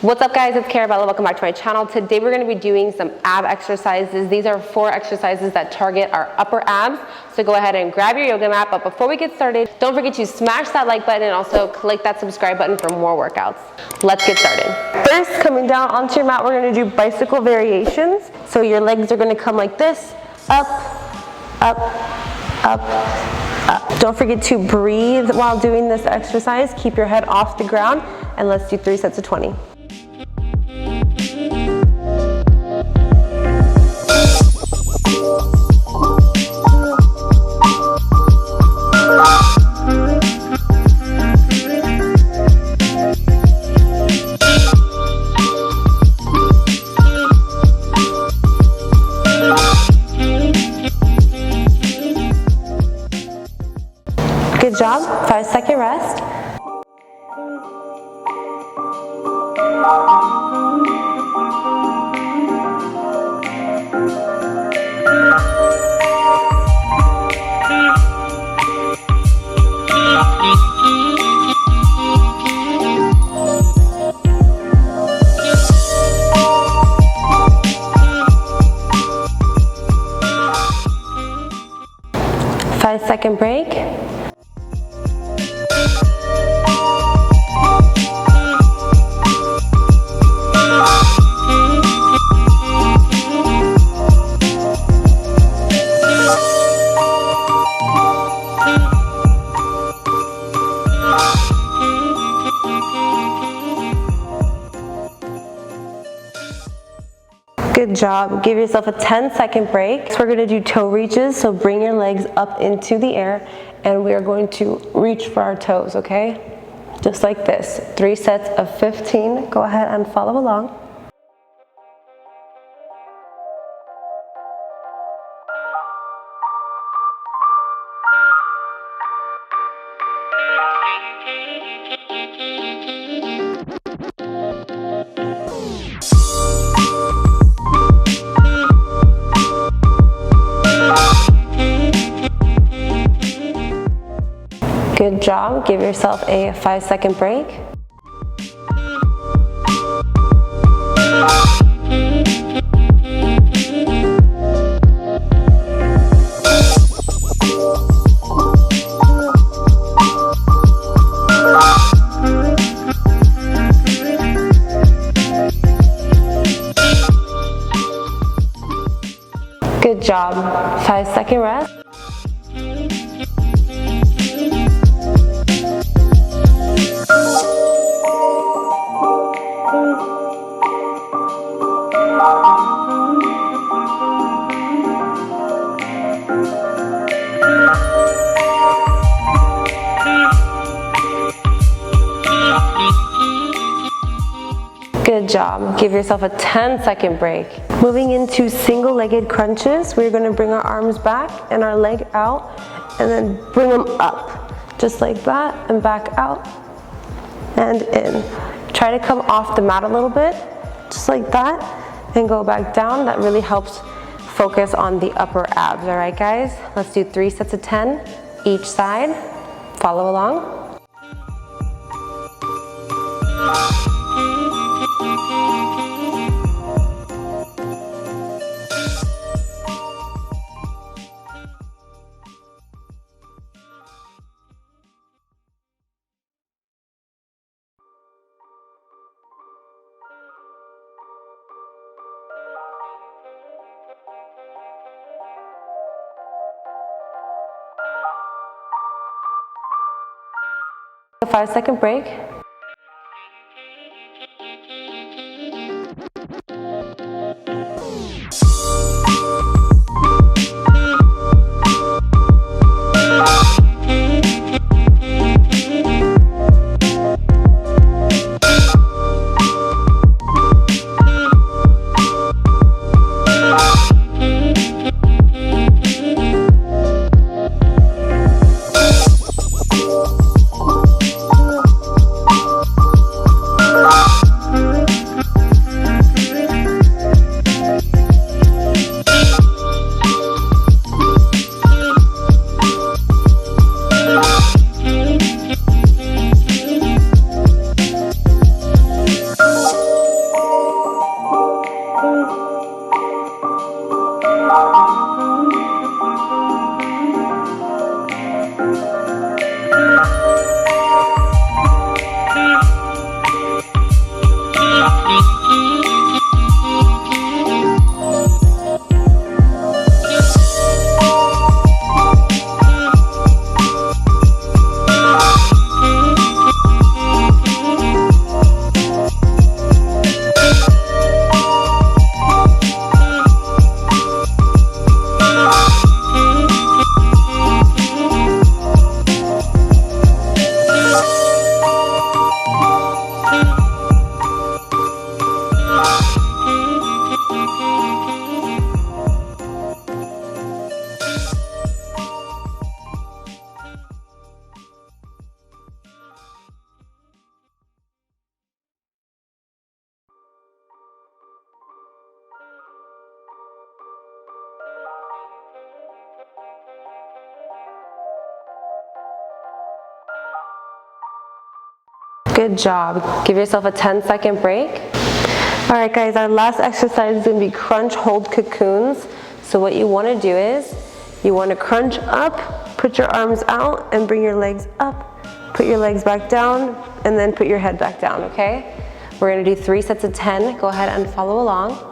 What's up guys, it's Carabella, welcome back to my channel. Today we're going to be doing some ab exercises. These are 4 exercises that target our upper abs. So go ahead and grab your yoga mat, but before we get started, don't forget to smash that like button and also click that subscribe button for more workouts. Let's get started. First, coming down onto your mat, we're going to do bicycle variations. So your legs are going to come like this, up, up, up, up. Don't forget to breathe while doing this exercise. Keep your head off the ground and let's do 3 sets of 20. Good job. 5-second rest. Five-second break. Good job. Give yourself a 10-second break. So we're going to do toe reaches. So bring your legs up into the air and we are going to reach for our toes, okay? Just like this. 3 sets of 15. Go ahead and follow along. Good job. Give yourself a 5-second break. Good job. 5-second rest. Good job. Give yourself a 10-second break. Moving into single-legged crunches, we're going to bring our arms back and our leg out and then bring them up. Just like that and back out and in. Try to come off the mat a little bit, just like that, and go back down. That really helps focus on the upper abs. All right, guys? Let's do 3 sets of 10 each side. Follow along. A 5-second break. Good job. Give yourself a 10-second break. All right, guys, our last exercise is going to be crunch, hold, cocoons. So what you want to do is you want to crunch up, put your arms out, and bring your legs up. Put your legs back down, and then put your head back down, okay? We're going to do 3 sets of 10. Go ahead and follow along.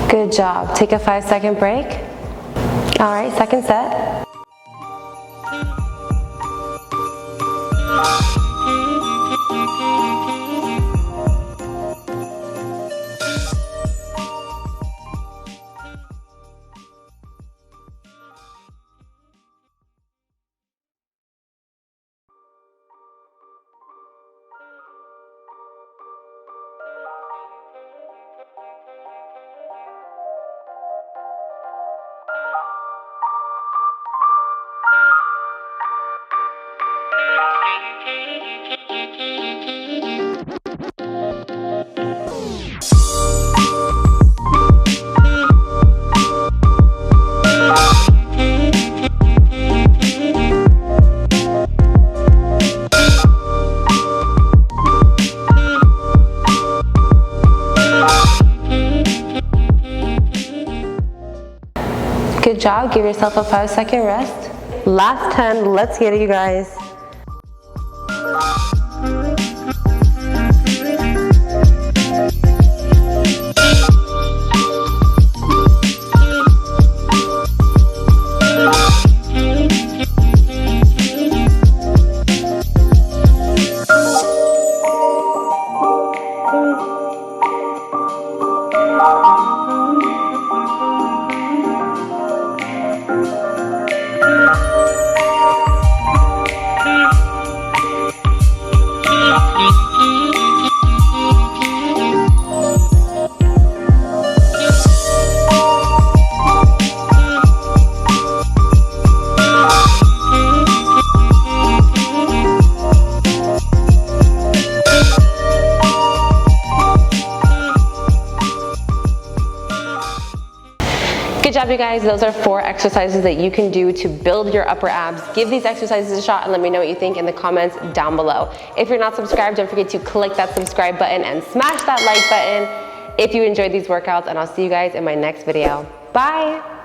Good job. Take a 5-second break. All right, second set. Good job. Give yourself a 5-second rest. Last 10. Let's get it, you guys. Good job, you guys. Those are 4 exercises that you can do to build your upper abs. Give these exercises a shot and let me know what you think in the comments down below. If you're not subscribed, don't forget to click that subscribe button and smash that like button if you enjoyed these workouts, and I'll see you guys in my next video. Bye.